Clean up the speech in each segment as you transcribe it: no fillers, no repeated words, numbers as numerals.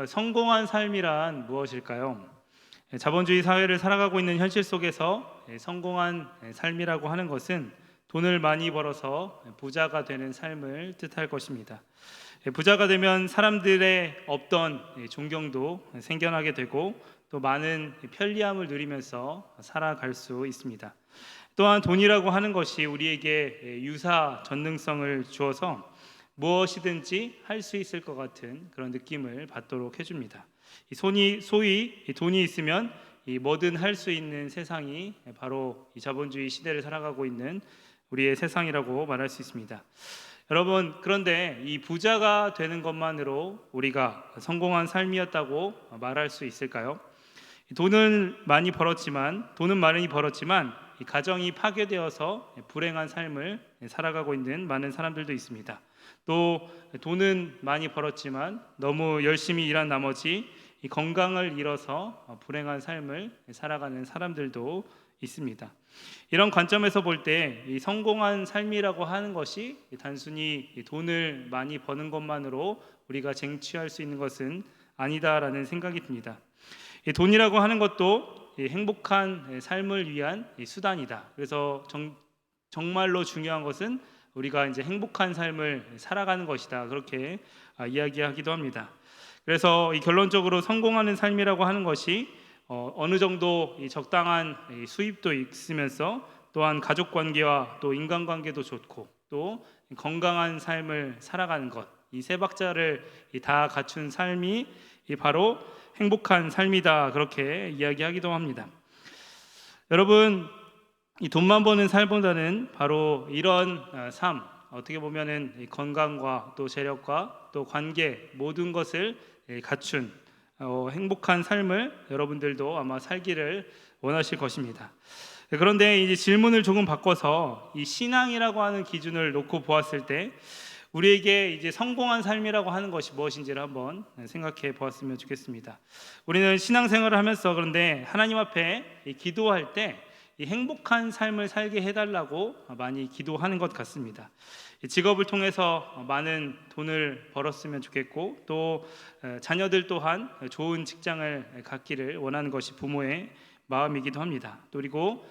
성공한 삶이란 무엇일까요? 자본주의 사회를 살아가고 있는 현실 속에서 성공한 삶이라고 하는 것은 돈을 많이 벌어서 부자가 되는 삶을 뜻할 것입니다. 부자가 되면 사람들의 없던 존경도 생겨나게 되고 또 많은 편리함을 누리면서 살아갈 수 있습니다. 또한 돈이라고 하는 것이 우리에게 유사 전능성을 주어서 무엇이든지 할 수 있을 것 같은 그런 느낌을 받도록 해줍니다. 소위 돈이 있으면 뭐든 할 수 있는 세상이 바로 이 자본주의 시대를 살아가고 있는 우리의 세상이라고 말할 수 있습니다. 여러분, 그런데 이 부자가 되는 것만으로 우리가 성공한 삶이었다고 말할 수 있을까요? 돈은 많이 벌었지만 이 가정이 파괴되어서 불행한 삶을 살아가고 있는 많은 사람들도 있습니다. 또 돈은 많이 벌었지만 너무 열심히 일한 나머지 이 건강을 잃어서 불행한 삶을 살아가는 사람들도 있습니다. 이런 관점에서 볼 때 이 성공한 삶이라고 하는 것이 단순히 돈을 많이 버는 것만으로 우리가 쟁취할 수 있는 것은 아니다라는 생각이 듭니다. 이 돈이라고 하는 것도 이 행복한 삶을 위한 수단이다. 그래서 정말로 중요한 것은 우리가 이제 행복한 삶을 살아가는 것이다. 그렇게 이야기하기도 합니다. 그래서 이 결론적으로 성공하는 삶이라고 하는 것이 어느 정도 이 적당한 수입도 있으면서 또한 가족 관계와 또 인간관계도 좋고 또 건강한 삶을 살아가는 것, 이 세 박자를 다 갖춘 삶이 바로 행복한 삶이다. 그렇게 이야기하기도 합니다. 여러분, 이 돈만 버는 삶보다는 바로 이런 삶, 어떻게 보면은 건강과 또 재력과 또 관계 모든 것을 갖춘 행복한 삶을 여러분들도 아마 살기를 원하실 것입니다. 그런데 이제 질문을 조금 바꿔서 이 신앙이라고 하는 기준을 놓고 보았을 때 우리에게 이제 성공한 삶이라고 하는 것이 무엇인지를 한번 생각해 보았으면 좋겠습니다. 우리는 신앙생활을 하면서 그런데 하나님 앞에 기도할 때 이 행복한 삶을 살게 해달라고 많이 기도하는 것 같습니다. 직업을 통해서 많은 돈을 벌었으면 좋겠고 또 자녀들 또한 좋은 직장을 갖기를 원하는 것이 부모의 마음이기도 합니다. 그리고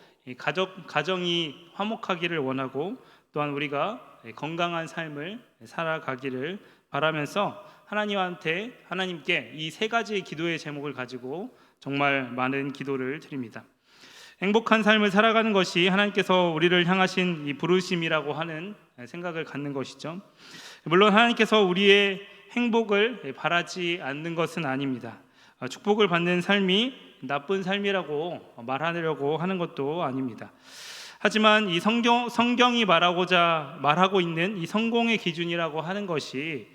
가정이 화목하기를 원하고 또한 우리가 건강한 삶을 살아가기를 바라면서 하나님께 이 세 가지의 기도의 제목을 가지고 정말 많은 기도를 드립니다. 행복한 삶을 살아가는 것이 하나님께서 우리를 향하신 이 부르심이라고 하는 생각을 갖는 것이죠. 물론 하나님께서 우리의 행복을 바라지 않는 것은 아닙니다. 축복을 받는 삶이 나쁜 삶이라고 말하려고 하는 것도 아닙니다. 하지만 이 성경이 말하고 있는 이 성공의 기준이라고 하는 것이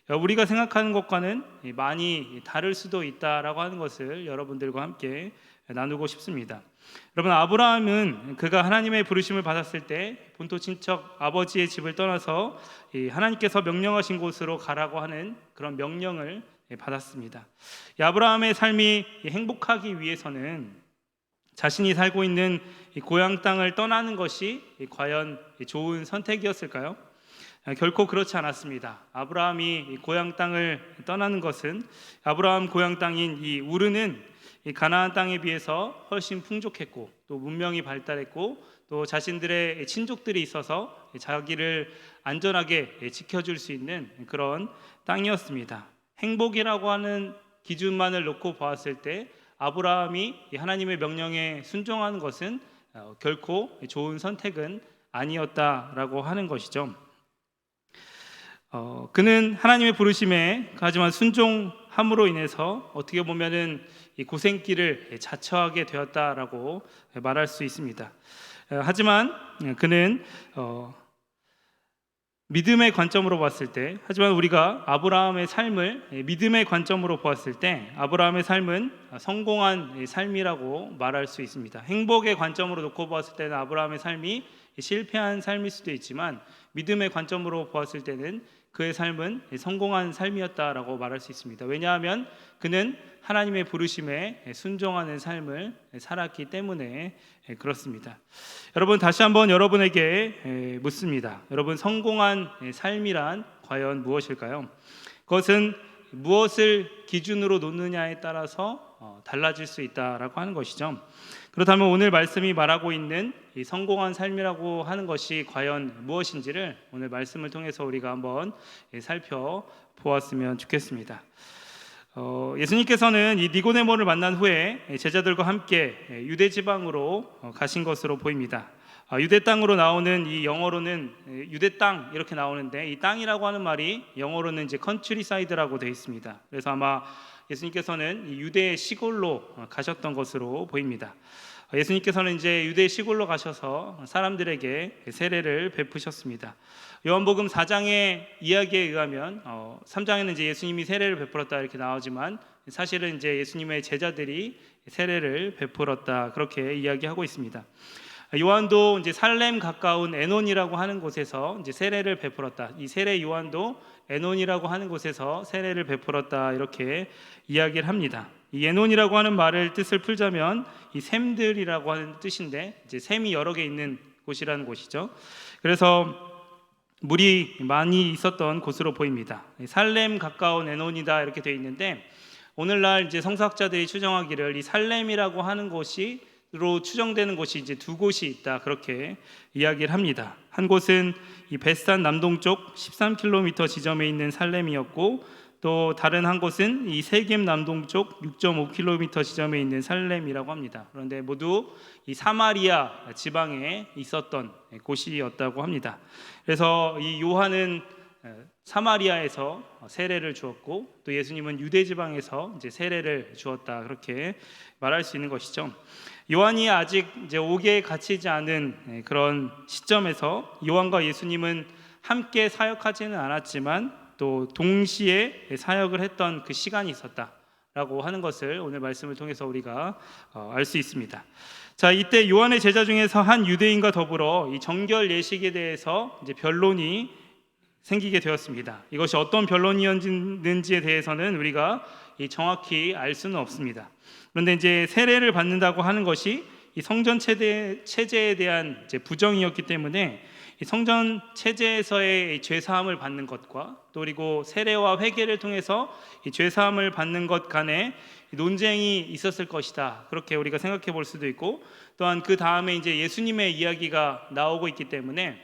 우리가 생각하는 것과는 많이 다를 수도 있다라고 하는 것을 여러분들과 함께 나누고 싶습니다. 여러분, 아브라함은 그가 하나님의 부르심을 받았을 때 본토 친척 아버지의 집을 떠나서 하나님께서 명령하신 곳으로 가라고 하는 그런 명령을 받았습니다. 이 아브라함의 삶이 행복하기 위해서는 자신이 살고 있는 고향 땅을 떠나는 것이 과연 좋은 선택이었을까요? 결코 그렇지 않았습니다. 아브라함이 고향 땅을 떠나는 것은 아브라함 고향 땅인 이 우르는 이 가나안 땅에 비해서 훨씬 풍족했고 또 문명이 발달했고 또 자신들의 친족들이 있어서 자기를 안전하게 지켜줄 수 있는 그런 땅이었습니다. 행복이라고 하는 기준만을 놓고 보았을 때 아브라함이 하나님의 명령에 순종하는 것은 결코 좋은 선택은 아니었다라고 하는 것이죠. 그는 하나님의 부르심에 하지만 순종함으로 인해서 어떻게 보면은 이 고생길을 자처하게 되었다라고 말할 수 있습니다. 하지만 그는 믿음의 관점으로 봤을 때, 하지만 우리가 아브라함의 삶을 믿음의 관점으로 보았을 때 아브라함의 삶은 성공한 삶이라고 말할 수 있습니다. 행복의 관점으로 놓고 보았을 때는 아브라함의 삶이 실패한 삶일 수도 있지만 믿음의 관점으로 보았을 때는 그의 삶은 성공한 삶이었다라고 말할 수 있습니다. 왜냐하면 그는 하나님의 부르심에 순종하는 삶을 살았기 때문에 그렇습니다. 여러분, 다시 한번 여러분에게 묻습니다. 여러분, 성공한 삶이란 과연 무엇일까요? 그것은 무엇을 기준으로 놓느냐에 따라서 달라질 수 있다라고 하는 것이죠. 그렇다면 오늘 말씀이 말하고 있는 이 성공한 삶이라고 하는 것이 과연 무엇인지를 오늘 말씀을 통해서 우리가 한번 살펴보았으면 좋겠습니다. 예수님께서는 이 니고데모를 만난 후에 제자들과 함께 유대 지방으로 가신 것으로 보입니다. 유대 땅으로 나오는 이 영어로는 유대 땅 이렇게 나오는데, 이 땅이라고 하는 말이 영어로는 이제 컨트리사이드라고 되어 있습니다. 그래서 아마 예수님께서는 이 유대 시골로 가셨던 것으로 보입니다. 예수님께서는 이제 유대 시골로 가셔서 사람들에게 세례를 베푸셨습니다. 요한복음 4장의 이야기에 의하면 3장에는 이제 예수님이 세례를 베풀었다 이렇게 나오지만, 사실은 이제 예수님의 제자들이 세례를 베풀었다 그렇게 이야기하고 있습니다. 요한도 이제 살렘 가까운 에논이라고 하는 곳에서 이제 세례를 베풀었다. 이 세례 요한도 에논이라고 하는 곳에서 세례를 베풀었다 이렇게 이야기를 합니다. 이 에논이라고 하는 말을 뜻을 풀자면 이 샘들이라고 하는 뜻인데, 이제 샘이 여러 개 있는 곳이라는 곳이죠. 그래서 물이 많이 있었던 곳으로 보입니다. 살렘 가까운 에논이다 이렇게 되어 있는데, 오늘날 이제 성서학자들이 추정하기를 이 살렘이라고 하는 곳으로 추정되는 곳이 이제 두 곳이 있다 그렇게 이야기를 합니다. 한 곳은 이 벳산 남동쪽 13km 지점에 있는 살렘이었고, 또 다른 한 곳은 이 세겜 남동쪽 6.5km 지점에 있는 살렘이라고 합니다. 그런데 모두 이 사마리아 지방에 있었던 곳이었다고 합니다. 그래서 이 요한은 사마리아에서 세례를 주었고, 또 예수님은 유대 지방에서 이제 세례를 주었다 그렇게 말할 수 있는 것이죠. 요한이 아직 이제 옥에 갇히지 않은 그런 시점에서 요한과 예수님은 함께 사역하지는 않았지만 또 동시에 사역을 했던 그 시간이 있었다라고 하는 것을 오늘 말씀을 통해서 우리가 알 수 있습니다. 자, 이때 요한의 제자 중에서 한 유대인과 더불어 이 정결 예식에 대해서 이제 변론이 생기게 되었습니다. 이것이 어떤 변론이었는지에 대해서는 우리가 정확히 알 수는 없습니다. 그런데 이제 세례를 받는다고 하는 것이 이 성전 체제에 대한 이제 부정이었기 때문에 이 성전 체제에서의 죄 사함을 받는 것과 또 그리고 세례와 회개를 통해서 이 죄 사함을 받는 것 간에 논쟁이 있었을 것이다 그렇게 우리가 생각해 볼 수도 있고, 또한 그 다음에 이제 예수님의 이야기가 나오고 있기 때문에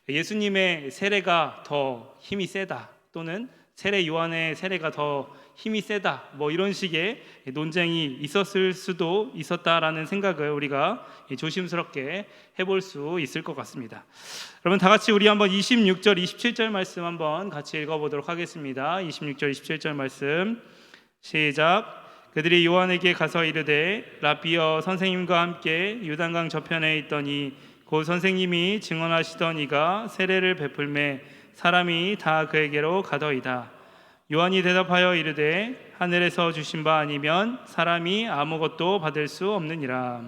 예수님의 세례가 더 힘이 세다, 또는 세례 요한의 세례가 더 힘이 세다, 뭐 이런 식의 논쟁이 있었을 수도 있었다라는 생각을 우리가 조심스럽게 해볼 수 있을 것 같습니다. 여러분 다 같이 우리 한번 26절 27절 말씀 한번 같이 읽어보도록 하겠습니다. 26절 27절 말씀 시작. 그들이 요한에게 가서 이르되 라비여, 선생님과 함께 요단강 저편에 있더니 곧 선생님이 증언하시던 이가 세례를 베풀매 사람이 다 그에게로 가더이다. 요한이 대답하여 이르되 하늘에서 주신 바 아니면 사람이 아무것도 받을 수 없느니라.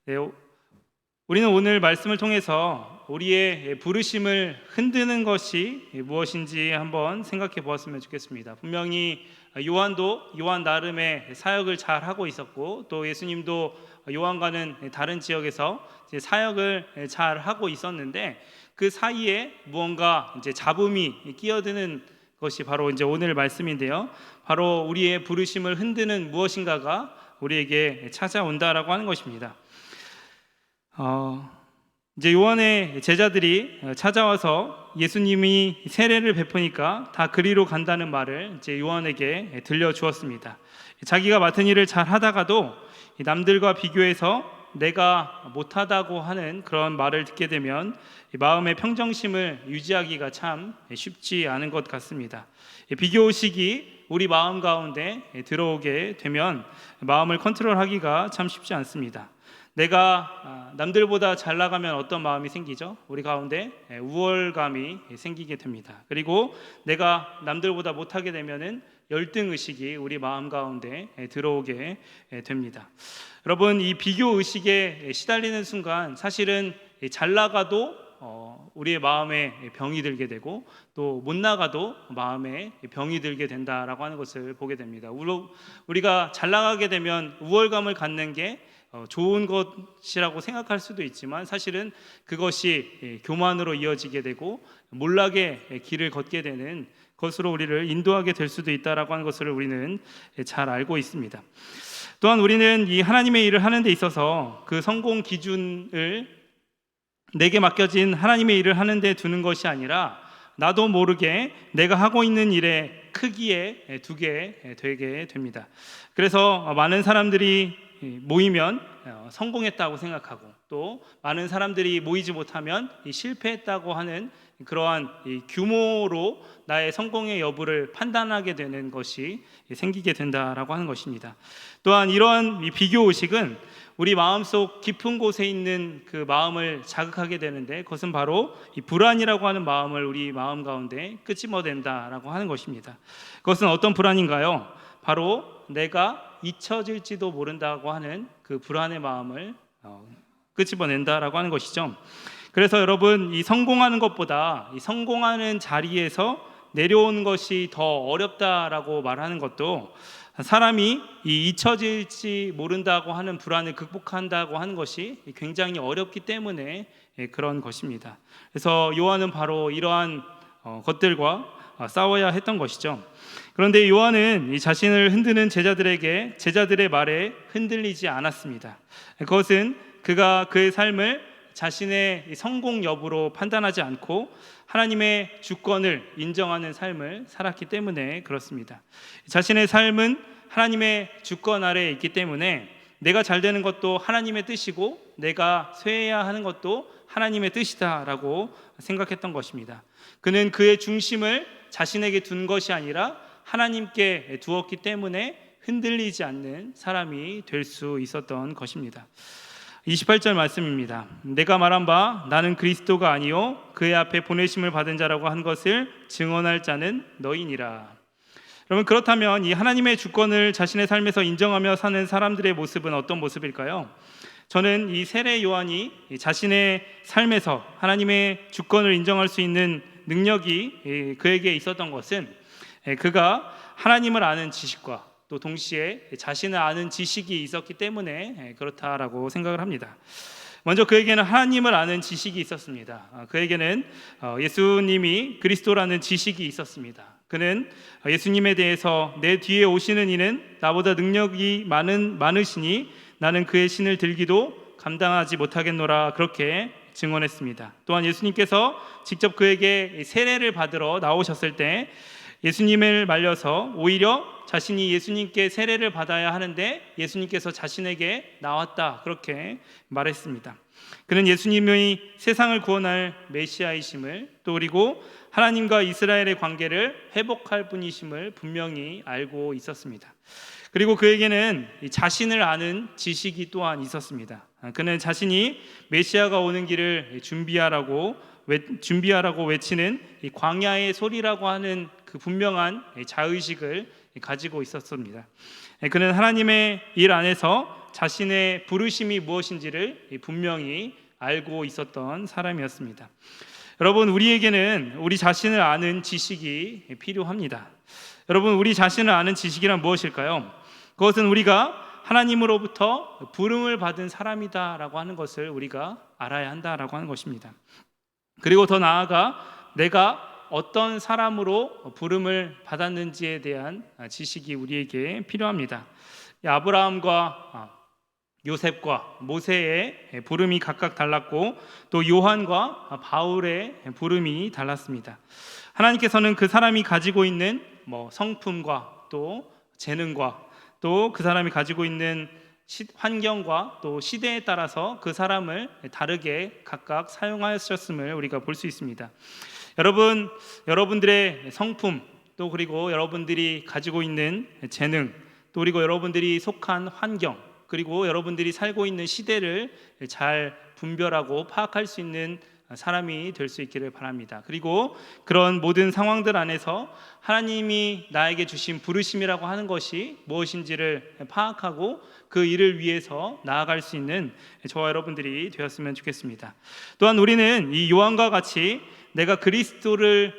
네, 우리는 오늘 말씀을 통해서 우리의 부르심을 흔드는 것이 무엇인지 한번 생각해 보았으면 좋겠습니다. 분명히 요한도 요한 나름의 사역을 잘 하고 있었고, 또 예수님도 요한과는 다른 지역에서 사역을 잘 하고 있었는데, 그 사이에 무언가 이제 잡음이 끼어드는 것이 바로 이제 오늘 말씀인데요. 바로 우리의 부르심을 흔드는 무엇인가가 우리에게 찾아온다라고 하는 것입니다. 이제 요한의 제자들이 찾아와서 예수님이 세례를 베푸니까 다 그리로 간다는 말을 이제 요한에게 들려주었습니다. 자기가 맡은 일을 잘 하다가도 남들과 비교해서 내가 못하다고 하는 그런 말을 듣게 되면 마음의 평정심을 유지하기가 참 쉽지 않은 것 같습니다. 비교의식이 우리 마음 가운데 들어오게 되면 마음을 컨트롤하기가 참 쉽지 않습니다. 내가 남들보다 잘 나가면 어떤 마음이 생기죠? 우리 가운데 우월감이 생기게 됩니다. 그리고 내가 남들보다 못하게 되면은 열등의식이 우리 마음 가운데 들어오게 됩니다. 여러분, 이 비교의식에 시달리는 순간 사실은 잘 나가도 우리의 마음에 병이 들게 되고, 또 못 나가도 마음에 병이 들게 된다라고 하는 것을 보게 됩니다. 우리가 잘 나가게 되면 우월감을 갖는 게 좋은 것이라고 생각할 수도 있지만, 사실은 그것이 교만으로 이어지게 되고 몰락의 길을 걷게 되는 것으로 우리를 인도하게 될 수도 있다라고 하는 것을 우리는 잘 알고 있습니다. 또한 우리는 이 하나님의 일을 하는 데 있어서 그 성공 기준을 내게 맡겨진 하나님의 일을 하는 데 두는 것이 아니라 나도 모르게 내가 하고 있는 일의 크기에 두게 되게 됩니다. 그래서 많은 사람들이 모이면 성공했다고 생각하고, 또 많은 사람들이 모이지 못하면 실패했다고 하는 그러한 규모로 나의 성공의 여부를 판단하게 되는 것이 생기게 된다라고 하는 것입니다. 또한 이러한 비교 의식은 우리 마음속 깊은 곳에 있는 그 마음을 자극하게 되는데, 그것은 바로 이 불안이라고 하는 마음을 우리 마음 가운데 끄집어낸다라고 하는 것입니다. 그것은 어떤 불안인가요? 바로 내가 잊혀질지도 모른다고 하는 그 불안의 마음을 끄집어낸다라고 하는 것이죠. 그래서 여러분, 이 성공하는 것보다 이 성공하는 자리에서 내려오는 것이 더 어렵다라고 말하는 것도, 사람이 이 잊혀질지 모른다고 하는 불안을 극복한다고 하는 것이 굉장히 어렵기 때문에 그런 것입니다. 그래서 요한은 바로 이러한 것들과 싸워야 했던 것이죠. 그런데 요한은 이 자신을 흔드는 제자들의 말에 흔들리지 않았습니다. 그것은 그가 그의 삶을 자신의 성공 여부로 판단하지 않고 하나님의 주권을 인정하는 삶을 살았기 때문에 그렇습니다. 자신의 삶은 하나님의 주권 아래에 있기 때문에 내가 잘 되는 것도 하나님의 뜻이고 내가 쇠해야 하는 것도 하나님의 뜻이다라고 생각했던 것입니다. 그는 그의 중심을 자신에게 둔 것이 아니라 하나님께 두었기 때문에 흔들리지 않는 사람이 될 수 있었던 것입니다. 28절 말씀입니다. 내가 말한 바 나는 그리스도가 아니요 그의 앞에 보내심을 받은 자라고 한 것을 증언할 자는 너희니라. 여러분, 그렇다면 이 하나님의 주권을 자신의 삶에서 인정하며 사는 사람들의 모습은 어떤 모습일까요? 저는 이 세례 요한이 자신의 삶에서 하나님의 주권을 인정할 수 있는 능력이 그에게 있었던 것은 그가 하나님을 아는 지식과 또 동시에 자신을 아는 지식이 있었기 때문에 그렇다라고 생각을 합니다. 먼저 그에게는 하나님을 아는 지식이 있었습니다. 그에게는 예수님이 그리스도라는 지식이 있었습니다. 그는 예수님에 대해서 내 뒤에 오시는 이는 나보다 능력이 많으시니 나는 그의 신을 들기도 감당하지 못하겠노라, 그렇게 증언했습니다. 또한 예수님께서 직접 그에게 세례를 받으러 나오셨을 때 예수님을 말려서 오히려 자신이 예수님께 세례를 받아야 하는데 예수님께서 자신에게 나왔다, 그렇게 말했습니다. 그는 예수님의 세상을 구원할 메시아이심을, 또 그리고 하나님과 이스라엘의 관계를 회복할 분이심을 분명히 알고 있었습니다. 그리고 그에게는 자신을 아는 지식이 또한 있었습니다. 그는 자신이 메시아가 오는 길을 준비하라고 외치는 이 광야의 소리라고 하는 그 분명한 자의식을 가지고 있었습니다. 그는 하나님의 일 안에서 자신의 부르심이 무엇인지를 분명히 알고 있었던 사람이었습니다. 여러분, 우리에게는 우리 자신을 아는 지식이 필요합니다. 여러분, 우리 자신을 아는 지식이란 무엇일까요? 그것은 우리가 하나님으로부터 부름을 받은 사람이다라고 하는 것을 우리가 알아야 한다라고 하는 것입니다. 그리고 더 나아가 내가 어떤 사람으로 부름을 받았는지에 대한 지식이 우리에게 필요합니다. 아브라함과 요셉과 모세의 부름이 각각 달랐고, 또 요한과 바울의 부름이 달랐습니다. 하나님께서는 그 사람이 가지고 있는 성품과 또 재능과 또 그 사람이 가지고 있는 환경과 또 시대에 따라서 그 사람을 다르게 각각 사용하셨음을 우리가 볼 수 있습니다. 여러분들의 성품, 또 그리고 여러분들이 가지고 있는 재능, 또 그리고 여러분들이 속한 환경, 그리고 여러분들이 살고 있는 시대를 잘 분별하고 파악할 수 있는 사람이 될 수 있기를 바랍니다. 그리고 그런 모든 상황들 안에서 하나님이 나에게 주신 부르심이라고 하는 것이 무엇인지를 파악하고 그 일을 위해서 나아갈 수 있는 저와 여러분들이 되었으면 좋겠습니다. 또한 우리는 이 요한과 같이 내가 그리스도를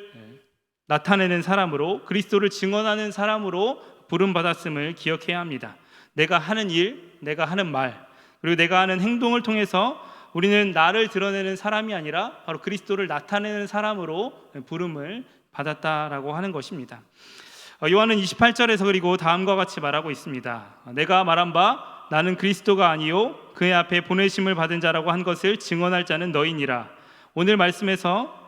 나타내는 사람으로, 그리스도를 증언하는 사람으로 부름받았음을 기억해야 합니다. 내가 하는 일, 내가 하는 말, 그리고 내가 하는 행동을 통해서 우리는 나를 드러내는 사람이 아니라 바로 그리스도를 나타내는 사람으로 부름을 받았다라고 하는 것입니다. 요한은 28절에서 그리고 다음과 같이 말하고 있습니다. 내가 말한 바 나는 그리스도가 아니요 그의 앞에 보내심을 받은 자라고 한 것을 증언할 자는 너희니라. 오늘 말씀에서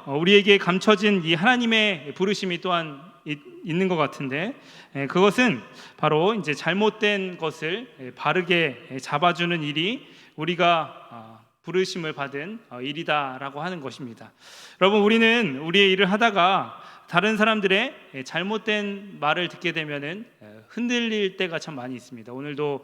우리에게 감춰진 이 하나님의 부르심이 또한 있는 것 같은데, 그것은 바로 이제 잘못된 것을 바르게 잡아주는 일이 우리가 부르심을 받은 일이다라고 하는 것입니다. 여러분, 우리는 우리의 일을 하다가 다른 사람들의 잘못된 말을 듣게 되면은 흔들릴 때가 참 많이 있습니다. 오늘도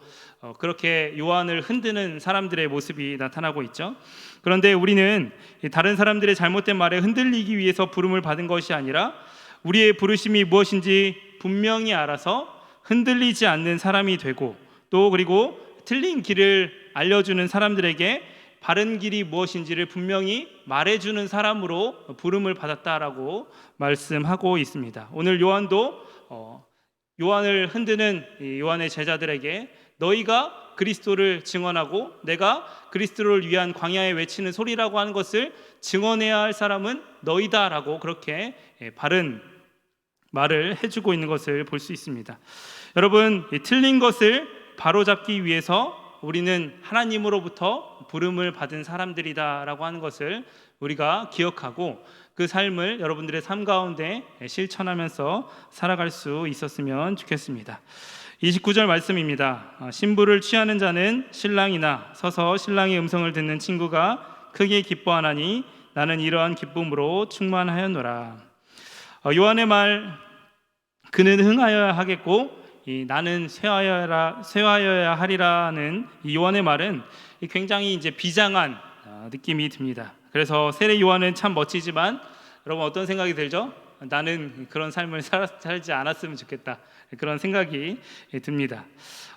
그렇게 요한을 흔드는 사람들의 모습이 나타나고 있죠. 그런데 우리는 다른 사람들의 잘못된 말에 흔들리기 위해서 부름을 받은 것이 아니라 우리의 부르심이 무엇인지 분명히 알아서 흔들리지 않는 사람이 되고, 또 그리고 틀린 길을 알려주는 사람들에게 바른 길이 무엇인지를 분명히 말해주는 사람으로 부름을 받았다라고 말씀하고 있습니다. 오늘 요한도 요한을 흔드는 요한의 제자들에게 너희가 그리스도를 증언하고 내가 그리스도를 위한 광야에 외치는 소리라고 하는 것을 증언해야 할 사람은 너희다라고 그렇게 바른 말을 해주고 있는 것을 볼 수 있습니다. 여러분, 틀린 것을 바로잡기 위해서 우리는 하나님으로부터 부름을 받은 사람들이다라고 하는 것을 우리가 기억하고 그 삶을 여러분들의 삶 가운데 실천하면서 살아갈 수 있었으면 좋겠습니다. 29절 말씀입니다. 신부를 취하는 자는 신랑이나 서서 신랑의 음성을 듣는 친구가 크게 기뻐하나니 나는 이러한 기쁨으로 충만하였노라. 요한의 말, 그는 흥하여야 하겠고 나는 쇠하여야 하리라는 이 요한의 말은 굉장히 이제 비장한 느낌이 듭니다. 그래서 세례 요한은 참 멋지지만 여러분 어떤 생각이 들죠? 나는 그런 삶을 살지 않았으면 좋겠다, 그런 생각이 듭니다.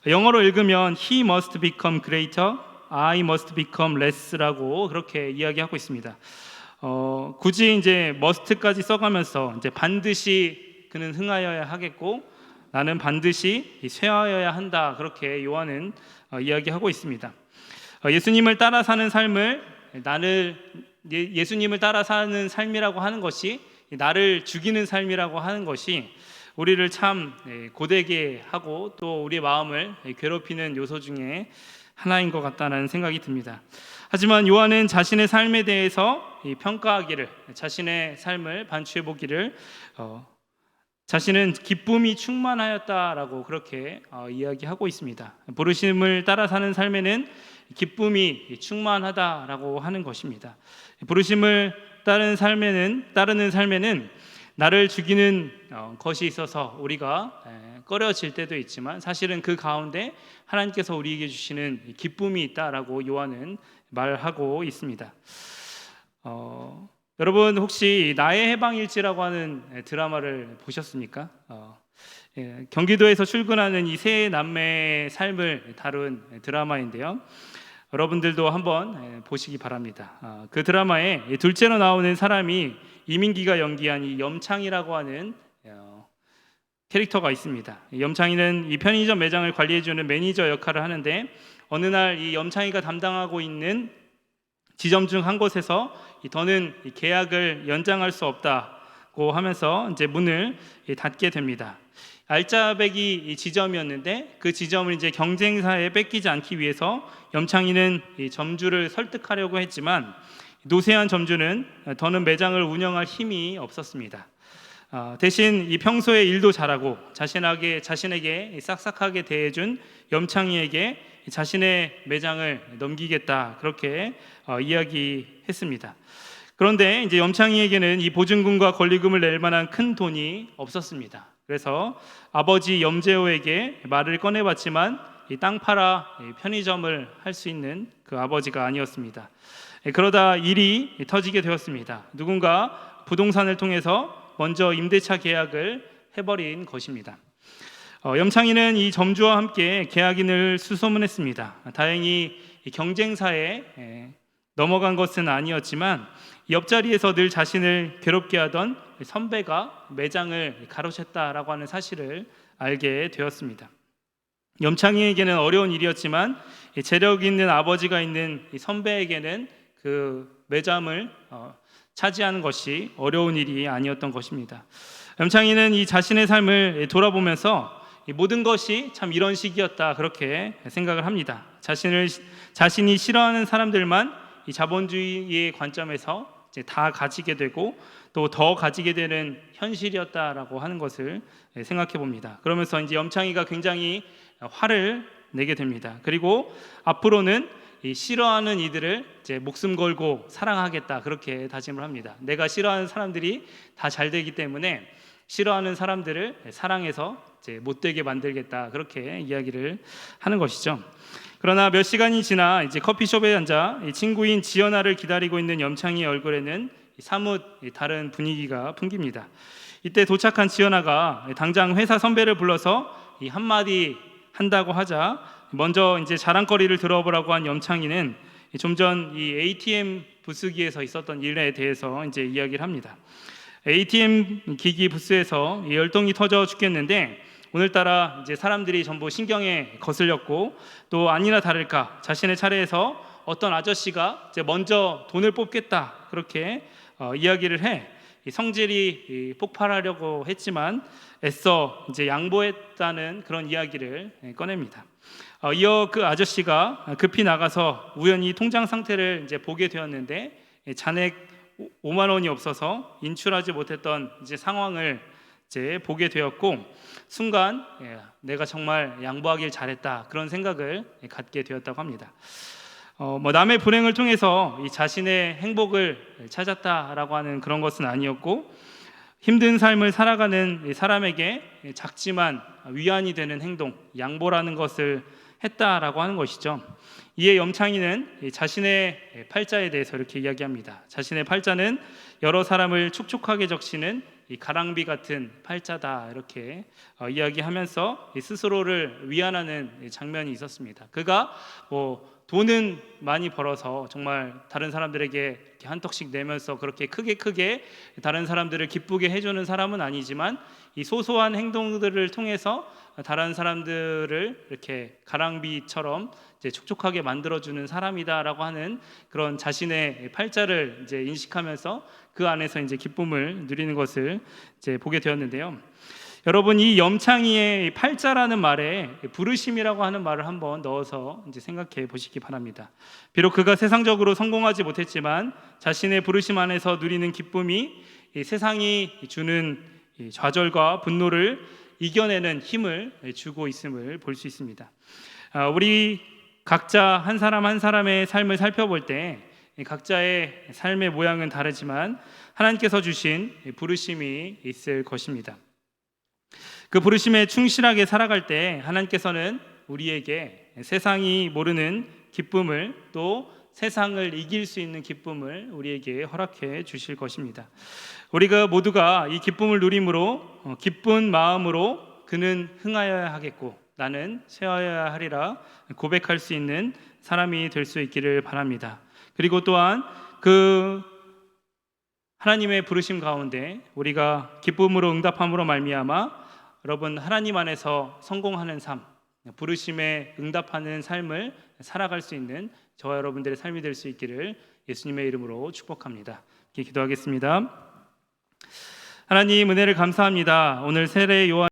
영어로 읽으면 He must become greater, I must become less라고 그렇게 이야기하고 있습니다. 굳이 이제 must까지 써가면서 이제 반드시 그는 흥하여야 하겠고 나는 반드시 쇠하여야 한다, 그렇게 요한은 이야기하고 있습니다. 예수님을 따라 사는 삶을 예수님을 따라 사는 삶이라고 하는 것이 나를 죽이는 삶이라고 하는 것이 우리를 참 고되게 하고 또 우리의 마음을 괴롭히는 요소 중에 하나인 것 같다는 생각이 듭니다. 하지만 요한은 자신의 삶에 대해서 평가하기를, 자신의 삶을 반추해 보기를 자신은 기쁨이 충만하였다라고 그렇게 이야기하고 있습니다. 부르심을 따라 사는 삶에는 기쁨이 충만하다라고 하는 것입니다. 부르심을 따르는 삶에는 나를 죽이는 것이 있어서 우리가 꺼려질 때도 있지만 사실은 그 가운데 하나님께서 우리에게 주시는 기쁨이 있다라고 요한은 말하고 있습니다. 여러분 혹시 나의 해방일지라고 하는 드라마를 보셨습니까? 경기도에서 출근하는 이 세 남매의 삶을 다룬 드라마인데요. 여러분들도 한번 보시기 바랍니다. 그 드라마에 둘째로 나오는 사람이 이민기가 연기한 이 염창이라고 하는 캐릭터가 있습니다. 염창이는 이 편의점 매장을 관리해주는 매니저 역할을 하는데 어느 날 이 염창이가 담당하고 있는 지점 중 한 곳에서 더는 계약을 연장할 수 없다고 하면서 이제 문을 닫게 됩니다. 알짜배기 지점이었는데 그 지점을 이제 경쟁사에 뺏기지 않기 위해서 염창이는 이 점주를 설득하려고 했지만 노세한 점주는 더는 매장을 운영할 힘이 없었습니다. 대신 이 평소에 일도 잘하고 자신에게 싹싹하게 대해준 염창이에게 자신의 매장을 넘기겠다, 그렇게 이야기했습니다. 그런데 이제 염창이에게는 이 보증금과 권리금을 낼 만한 큰 돈이 없었습니다. 그래서 아버지 염재호에게 말을 꺼내봤지만 이 땅 팔아 편의점을 할 수 있는 그 아버지가 아니었습니다. 그러다 일이 터지게 되었습니다. 누군가 부동산을 통해서 먼저 임대차 계약을 해버린 것입니다. 염창이는 이 점주와 함께 계약인을 수소문했습니다. 다행히 경쟁사에 넘어간 것은 아니었지만 옆자리에서 늘 자신을 괴롭게 하던 선배가 매장을 가로챘다라고 하는 사실을 알게 되었습니다. 염창이에게는 어려운 일이었지만 재력 있는 아버지가 있는 선배에게는 그 매장을 차지하는 것이 어려운 일이 아니었던 것입니다. 염창이는 이 자신의 삶을 돌아보면서 이 모든 것이 참 이런 식이었다 그렇게 생각을 합니다. 자신이 싫어하는 사람들만 이 자본주의의 관점에서 이제 다 가지게 되고 또 더 가지게 되는 현실이었다라고 하는 것을 생각해 봅니다. 그러면서 이제 염창이가 굉장히 화를 내게 됩니다. 그리고 앞으로는 이 싫어하는 이들을 이제 목숨 걸고 사랑하겠다 그렇게 다짐을 합니다. 내가 싫어하는 사람들이 다 잘 되기 때문에 싫어하는 사람들을 사랑해서 이제 못되게 만들겠다 그렇게 이야기를 하는 것이죠. 그러나 몇 시간이 지나 이제 커피숍에 앉아 친구인 지연아를 기다리고 있는 염창이의 얼굴에는 사뭇 다른 분위기가 풍깁니다. 이때 도착한 지연아가 당장 회사 선배를 불러서 이 한마디 한다고 하자 먼저 이제 자랑거리를 들어보라고 한 염창이는 좀 전 이 ATM 부스기에서 있었던 일에 대해서 이제 이야기를 합니다. ATM 기기 부스에서 열동이 터져 죽겠는데 오늘따라 이제 사람들이 전부 신경에 거슬렸고 또 아니나 다를까 자신의 차례에서 어떤 아저씨가 이제 먼저 돈을 뽑겠다 그렇게 이야기를 해 성질이 폭발하려고 했지만 애써 이제 양보했다는 그런 이야기를 꺼냅니다. 이어 그 아저씨가 급히 나가서 우연히 통장 상태를 이제 보게 되었는데 잔액 5만 원이 없어서 인출하지 못했던 이제 상황을 이제 보게 되었고 순간 내가 정말 양보하길 잘했다 그런 생각을 갖게 되었다고 합니다. 남의 불행을 통해서 이 자신의 행복을 찾았다라고 하는 그런 것은 아니었고 힘든 삶을 살아가는 사람에게 작지만 위안이 되는 행동, 양보라는 것을 했다라고 하는 것이죠. 이에 염창이는 자신의 팔자에 대해서 이렇게 이야기합니다. 자신의 팔자는 여러 사람을 촉촉하게 적시는 이 가랑비 같은 팔자다 이렇게 이야기하면서 스스로를 위안하는 장면이 있었습니다. 그가 돈은 많이 벌어서 정말 다른 사람들에게 한턱씩 내면서 그렇게 크게 다른 사람들을 기쁘게 해주는 사람은 아니지만 이 소소한 행동들을 통해서 다른 사람들을 이렇게 가랑비처럼 이제 촉촉하게 만들어주는 사람이다라고 하는 그런 자신의 팔자를 이제 인식하면서 그 안에서 이제 기쁨을 누리는 것을 이제 보게 되었는데요. 여러분 이 염창이의 팔자라는 말에 부르심이라고 하는 말을 한번 넣어서 이제 생각해 보시기 바랍니다. 비록 그가 세상적으로 성공하지 못했지만 자신의 부르심 안에서 누리는 기쁨이 이 세상이 주는 이 좌절과 분노를 이겨내는 힘을 주고 있음을 볼 수 있습니다. 우리 각자 한 사람 한 사람의 삶을 살펴볼 때 각자의 삶의 모양은 다르지만 하나님께서 주신 부르심이 있을 것입니다. 그 부르심에 충실하게 살아갈 때 하나님께서는 우리에게 세상이 모르는 기쁨을 또 세상을 이길 수 있는 기쁨을 우리에게 허락해 주실 것입니다. 우리가 모두가 이 기쁨을 누림으로 기쁜 마음으로 그는 흥하여야 하겠고 나는 쇠하여야 하리라 고백할 수 있는 사람이 될 수 있기를 바랍니다. 그리고 또한 그 하나님의 부르심 가운데 우리가 기쁨으로 응답함으로 말미암아 여러분 하나님 안에서 성공하는 삶, 부르심에 응답하는 삶을 살아갈 수 있는 저와 여러분들의 삶이 될 수 있기를 예수님의 이름으로 축복합니다. 기도하겠습니다. 하나님 은혜를 감사합니다. 오늘 세례 요한